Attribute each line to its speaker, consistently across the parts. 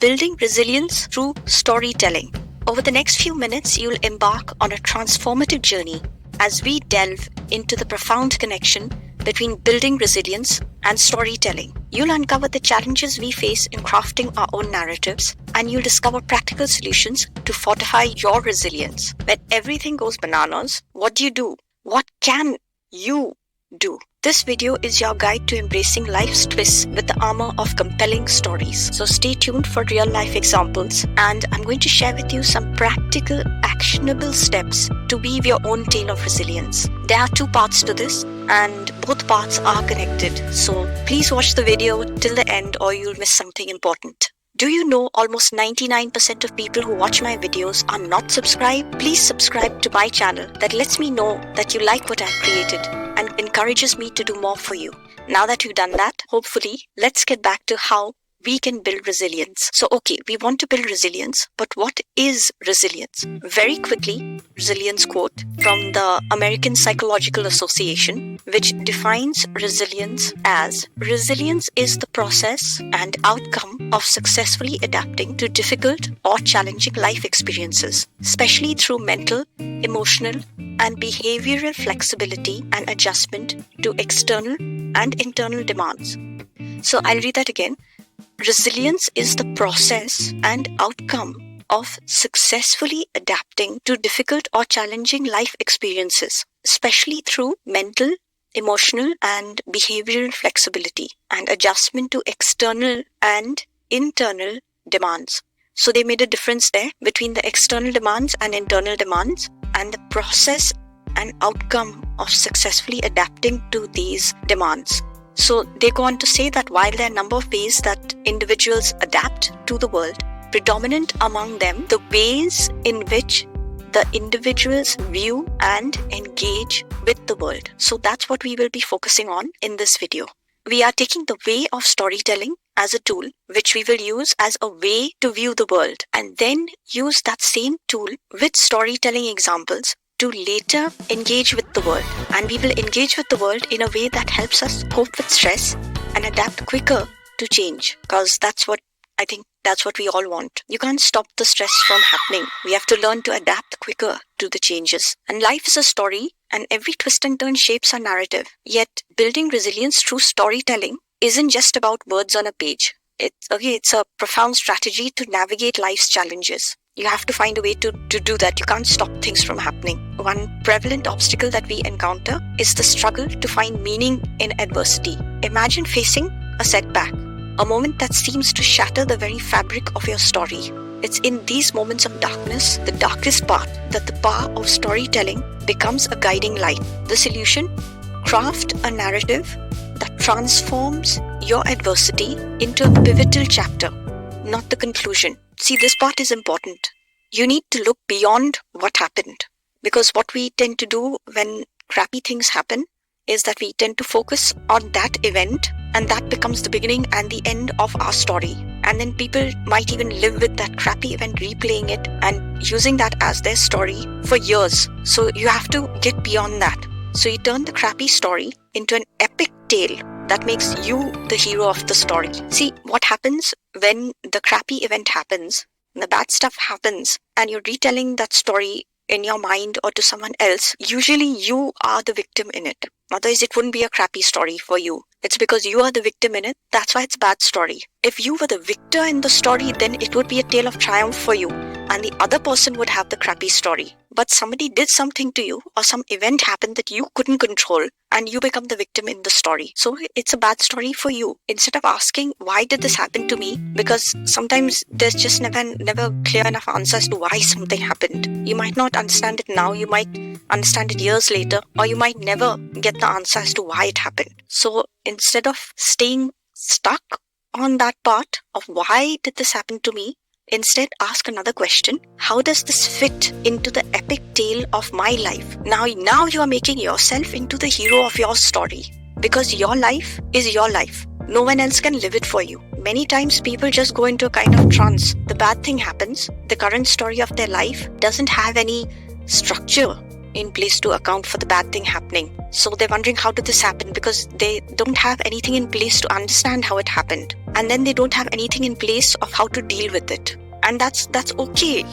Speaker 1: building resilience through storytelling. Over the next few minutes, you'll embark on a transformative journey as we delve into the profound connection between building resilience and storytelling. You'll uncover the challenges we face in crafting our own narratives, and you'll discover practical solutions to fortify your resilience. When everything goes bananas, what do you do? What can you do? This video is your guide to embracing life's twists with the armor of compelling stories. So stay tuned for real life examples, and I'm going to share with you some practical, actionable steps to weave your own tale of resilience. There are two parts to this, and both parts are connected. So please watch the video till the end or you'll miss something important. Do you know almost 99% of people who watch my videos are not subscribed? Please subscribe to my channel. That lets me know that you like what I've created and encourages me to do more for you. Now that you've done that, hopefully, let's get back to how we can build resilience. So, okay, we want to build resilience, but what is resilience? Very quickly, resilience quote from the American Psychological Association, which defines resilience as: resilience is the process and outcome of successfully adapting to difficult or challenging life experiences, especially through mental, emotional, and behavioral flexibility and adjustment to external and internal demands. So I'll read that again. Resilience is the process and outcome of successfully adapting to difficult or challenging life experiences, especially through mental, emotional, and behavioral flexibility and adjustment to external and internal demands. So they made a difference there between the external demands and internal demands, and the process and outcome of successfully adapting to these demands. So they go on to say that while there are a number of ways that individuals adapt to the world, predominant among them, the ways in which the individuals view and engage with the world. So that's what we will be focusing on in this video. We are taking the way of storytelling as a tool, which we will use as a way to view the world, and then use that same tool with storytelling examples to later engage with the world. And we will engage with the world in a way that helps us cope with stress and adapt quicker to change, because that's what we all want. You can't stop the stress from happening. We have to learn to adapt quicker to the changes. And life is a story, and every twist and turn shapes our narrative. Yet building resilience through storytelling isn't just about words on a page. It's a profound strategy to navigate life's challenges. You have to find a way to do that. You can't stop things from happening. One prevalent obstacle that we encounter is the struggle to find meaning in adversity. Imagine facing a setback, a moment that seems to shatter the very fabric of your story. It's in these moments of darkness, the darkest part, that the power of storytelling becomes a guiding light. The solution? Craft a narrative that transforms your adversity into a pivotal chapter, not the conclusion. See, this part is important. You need to look beyond what happened, because what we tend to do when crappy things happen is that we tend to focus on that event, and that becomes the beginning and the end of our story. And then people might even live with that crappy event, replaying it and using that as their story for years. So you have to get beyond that. So you turn the crappy story into an epic tale that makes you the hero of the story. See, what happens when the crappy event happens, the bad stuff happens, and you're retelling that story in your mind or to someone else, usually you are the victim in it. Otherwise, it wouldn't be a crappy story for you. It's because you are the victim in it. That's why it's a bad story. If you were the victor in the story, then it would be a tale of triumph for you, and the other person would have the crappy story. But somebody did something to you, or some event happened that you couldn't control, and you become the victim in the story. So it's a bad story for you. Instead of asking, why did this happen to me? Because sometimes there's just never clear enough answers to why something happened. You might not understand it now, you might understand it years later, or you might never get the answer as to why it happened. So instead of staying stuck on that part of why did this happen to me, instead ask another question. How does this fit into the epic tale of my life? Now you are making yourself into the hero of your story, because your life is your life. No one else can live it for you. Many times people just go into a kind of trance. The bad thing happens. The current story of their life doesn't have any structure in place to account for the bad thing happening. So they're wondering, how did this happen? Because they don't have anything in place to understand how it happened. and then they don't have anything in place of how to deal with it. And that's okay.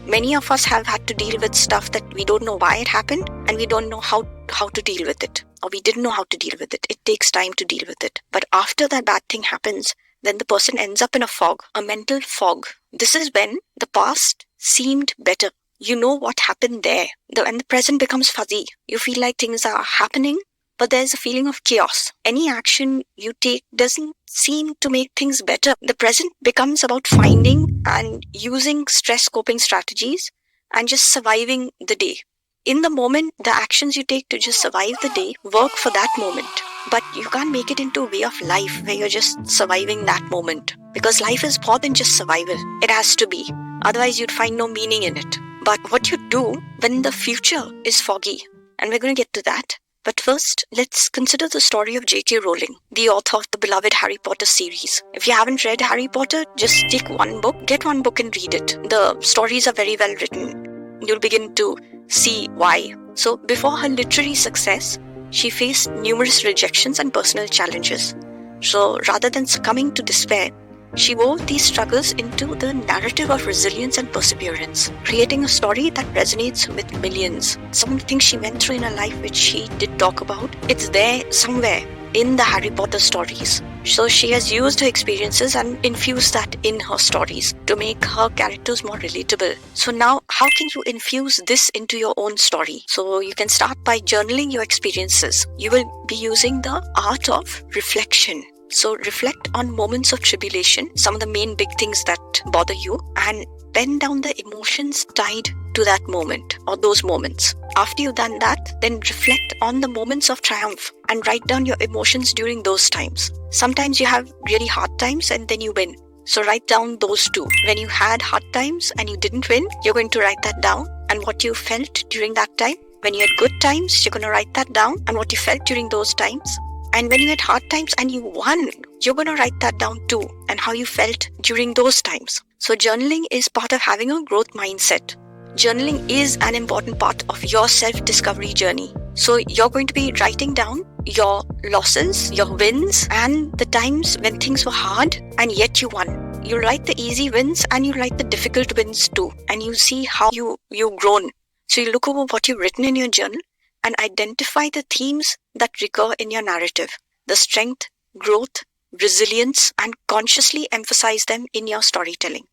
Speaker 1: Many of us have had to deal with stuff that we don't know why it happened, and we don't know how to deal with it, or we didn't know how to deal with it. It takes time to deal with it. But after that bad thing happens, then the person ends up in a fog, a mental fog. This is when the past seemed better. You know what happened there. And the present becomes fuzzy. You feel like things are happening, but there's a feeling of chaos. Any action you take doesn't seem to make things better. The present becomes about finding and using stress coping strategies and just surviving the day. In the moment, the actions you take to just survive the day work for that moment. But you can't make it into a way of life where you're just surviving that moment. Because life is more than just survival. It has to be. Otherwise, you'd find no meaning in it. But what you do when the future is foggy, and we're going to get to that. But first, let's consider the story of J.K. Rowling, the author of the beloved Harry Potter series. If you haven't read Harry Potter, just take one book, get one book and read it. The stories are very well written. You'll begin to see why. So before her literary success, she faced numerous rejections and personal challenges. So rather than succumbing to despair, she wove these struggles into the narrative of resilience and perseverance, creating a story that resonates with millions. Some of the things she went through in her life, which she did talk about, it's there somewhere in the Harry Potter stories. So she has used her experiences and infused that in her stories to make her characters more relatable. So now, how can you infuse this into your own story? So you can start by journaling your experiences. You will be using the art of reflection. So reflect on moments of tribulation, some of the main big things that bother you, and pen down the emotions tied to that moment or those moments. After you've done that, then reflect on the moments of triumph and write down your emotions during those times. Sometimes you have really hard times and then you win. So write down those two. When you had hard times and you didn't win, you're going to write that down and what you felt during that time. When you had good times, you're going to write that down and what you felt during those times. And when you had hard times and you won, you're going to write that down too and how you felt during those times. So journaling is part of having a growth mindset. Journaling is an important part of your self-discovery journey. So you're going to be writing down your losses, your wins, and the times when things were hard and yet you won. You write the easy wins and you write the difficult wins too. And you see how you've grown. So you look over what you've written in your journal and identify the themes that recur in your narrative. The strength, growth, resilience, and consciously emphasize them in your storytelling.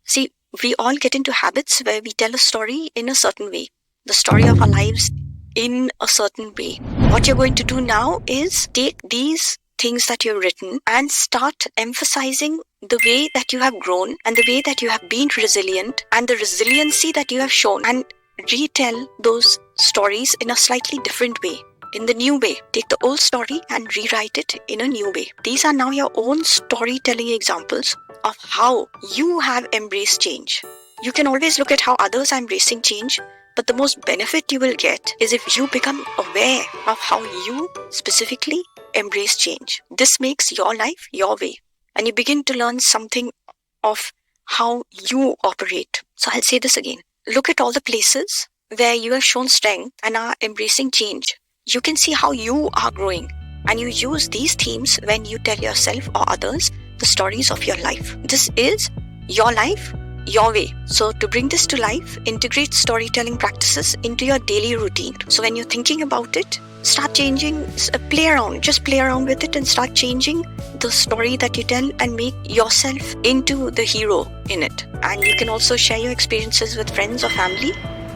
Speaker 1: See, we all get into habits where we tell a story in a certain way. The story of our lives in a certain way. What you're going to do now is take these things that you've written and start emphasizing the way that you have grown and the way that you have been resilient and the resiliency that you have shown, and retell those stories in a slightly different way, in the new way. Take the old story and rewrite it in a new way. These are now your own storytelling examples of how you have embraced change. You can always look at how others are embracing change, but the most benefit you will get is if you become aware of how you specifically embrace change. This makes your life your way, and you begin to learn something of how you operate. So I'll say this again. Look at all the places where you have shown strength and are embracing change. You can see how you are growing, and you use these themes when you tell yourself or others the stories of your life. This is your life, your way. So to bring this to life, integrate storytelling practices into your daily routine. So when you're thinking about it, start changing, play around with it and start changing the story that you tell and make yourself into the hero in it. And you can also share your experiences with friends or family,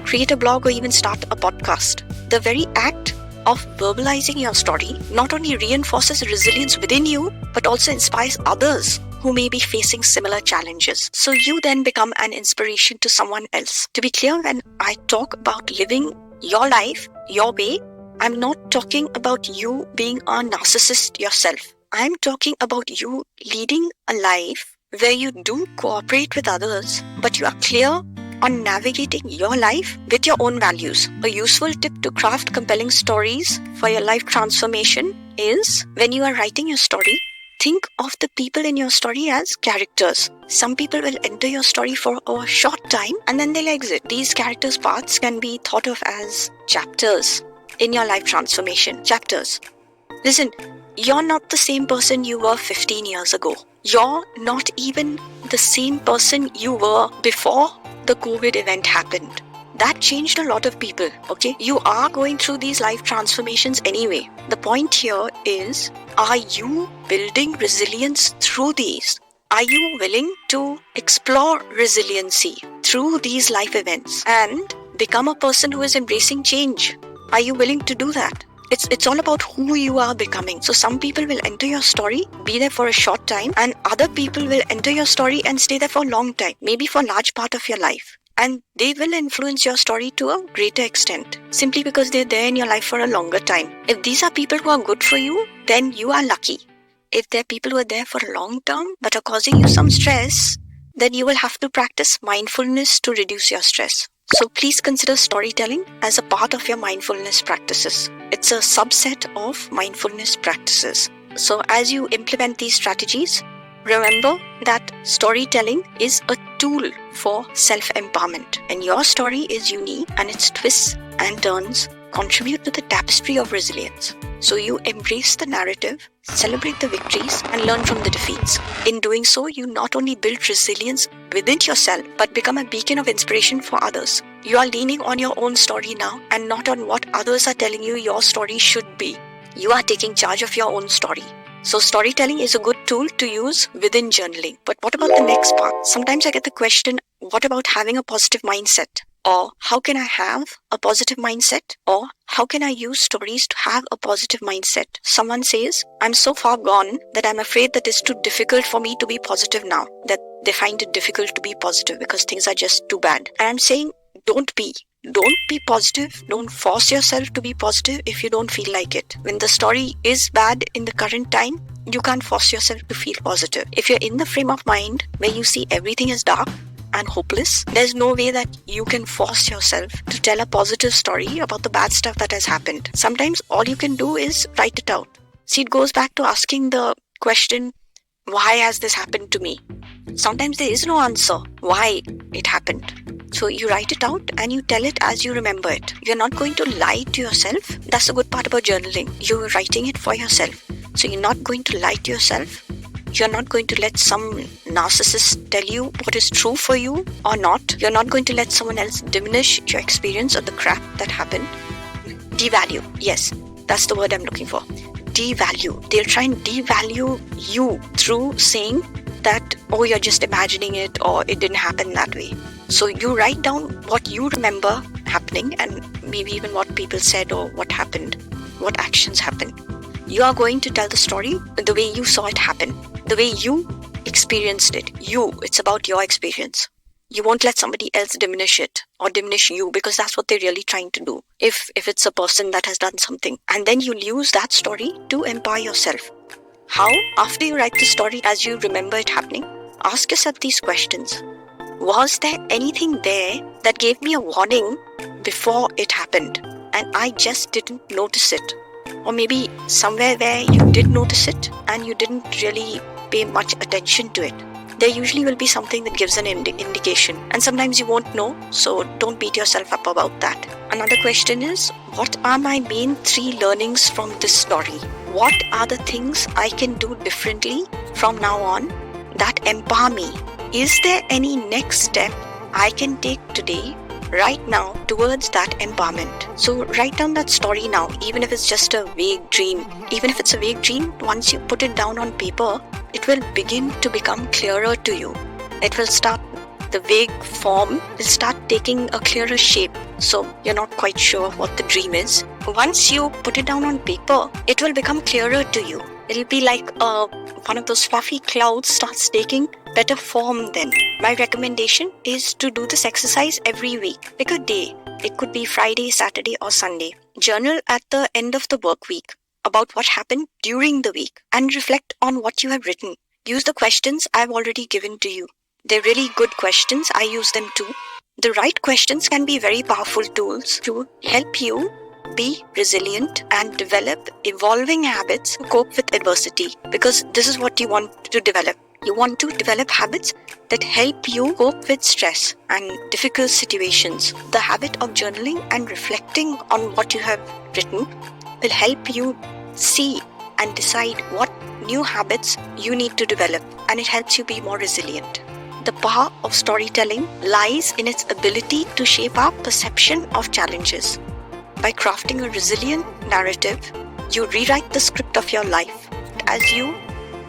Speaker 1: create a blog, or even start a podcast. The very act of verbalizing your story not only reinforces resilience within you, but also inspires others who may be facing similar challenges. So you then become an inspiration to someone else. To be clear, when I talk about living your life, your way, I'm not talking about you being a narcissist yourself. I'm talking about you leading a life where you do cooperate with others, but you are clear on navigating your life with your own values. A useful tip to craft compelling stories for your life transformation is, when you are writing your story, think of the people in your story as characters. Some people will enter your story for a short time and then they'll exit. These characters' paths can be thought of as chapters in your life transformation. Chapters. Listen, you're not the same person you were 15 years ago. You're not even the same person you were before the COVID event happened. That changed a lot of people, okay? You are going through these life transformations anyway. The point here is, are you building resilience through these? Are you willing to explore resiliency through these life events and become a person who is embracing change? Are you willing to do that? It's all about who you are becoming. So some people will enter your story, be there for a short time, and other people will enter your story and stay there for a long time, maybe for a large part of your life. And they will influence your story to a greater extent, simply because they're there in your life for a longer time. If these are people who are good for you, then you are lucky. If they're people who are there for a long term but are causing you some stress, then you will have to practice mindfulness to reduce your stress. So please consider storytelling as a part of your mindfulness practices. It's a subset of mindfulness practices. So as you implement these strategies, remember that storytelling is a tool for self-empowerment. And your story is unique, and its twists and turns contribute to the tapestry of resilience. So you embrace the narrative, celebrate the victories, and learn from the defeats. In doing so, you not only build resilience within yourself, but become a beacon of inspiration for others. You are leaning on your own story now, and not on what others are telling you your story should be. You are taking charge of your own story. So storytelling is a good tool to use within journaling. But what about the next part? Sometimes I get the question, what about having a positive mindset? Or how can I have a positive mindset? Or how can I use stories to have a positive mindset? Someone says, I'm so far gone that I'm afraid that it's too difficult for me to be positive now. That they find it difficult to be positive because things are just too bad. And I'm saying, don't be positive. Don't force yourself to be positive if you don't feel like it. When the story is bad in the current time, you can't force yourself to feel positive. If you're in the frame of mind where you see everything is dark and hopeless, there's no way that you can force yourself to tell a positive story about the bad stuff that has happened. Sometimes all you can do is write it out. See, it goes back to asking the question, why has this happened to me? Sometimes there is no answer why it happened. So you write it out and you tell it as you remember it. You're not going to lie to yourself. That's the good part about journaling. You're writing it for yourself. So you're not going to lie to yourself. You're not going to let some narcissist tell you what is true for you or not. You're not going to let someone else diminish your experience of the crap that happened. Devalue. Yes, that's the word I'm looking for. Devalue. They'll try and devalue you through saying that, oh, you're just imagining it, or it didn't happen that way. So you write down what you remember happening, and maybe even what people said or what happened, what actions happened. You are going to tell the story the way you saw it happen, the way you experienced it. It's about your experience. You won't let somebody else diminish it or diminish you, because that's what they're really trying to do. If it's a person that has done something, and then you'll use that story to empower yourself. How? After you write the story as you remember it happening, ask yourself these questions. Was there anything there that gave me a warning before it happened and I just didn't notice it? Or maybe somewhere where you did notice it and you didn't really pay much attention to it. There usually will be something that gives an indication, and sometimes you won't know, so don't beat yourself up about that. Another question is, what are my main 3 learnings from this story? What are the things I can do differently from now on that empower me? Is there any next step I can take today, right now, towards that empowerment? So write down that story now, even if it's just a vague dream. Even if it's a vague dream, once you put it down on paper, it will begin to become clearer to you. The vague form will start taking a clearer shape. So you're not quite sure what the dream is. Once you put it down on paper, it will become clearer to you. It'll be like one of those fluffy clouds starts taking better form then. My recommendation is to do this exercise every week. Pick a day. It could be Friday, Saturday, or Sunday. Journal at the end of the work week about what happened during the week and reflect on what you have written. Use the questions I've already given to you. They're really good questions. I use them too. The right questions can be very powerful tools to help you be resilient and develop evolving habits to cope with adversity, because this is what you want to develop. You want to develop habits that help you cope with stress and difficult situations. The habit of journaling and reflecting on what you have written will help you see and decide what new habits you need to develop, and it helps you be more resilient. The power of storytelling lies in its ability to shape our perception of challenges. By crafting a resilient narrative, you rewrite the script of your life. As you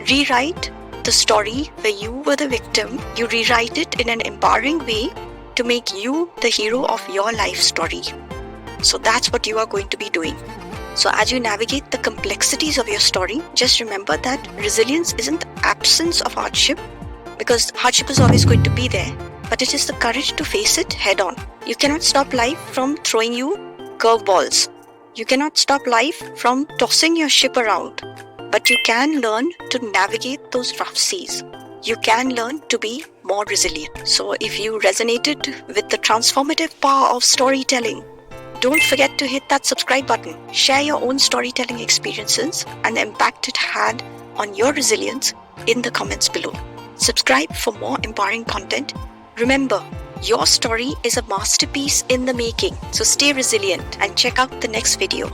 Speaker 1: rewrite the story where you were the victim, you rewrite it in an empowering way to make you the hero of your life story. So that's what you are going to be doing. So as you navigate the complexities of your story, just remember that resilience isn't the absence of hardship, because hardship is always going to be there, but it is the courage to face it head on. You cannot stop life from throwing you curveballs. You cannot stop life from tossing your ship around, but you can learn to navigate those rough seas. You can learn to be more resilient. So if you resonated with the transformative power of storytelling, don't forget to hit that subscribe button. Share your own storytelling experiences and the impact it had on your resilience in the comments below. Subscribe for more empowering content. Remember, your story is a masterpiece in the making. So stay resilient and check out the next video.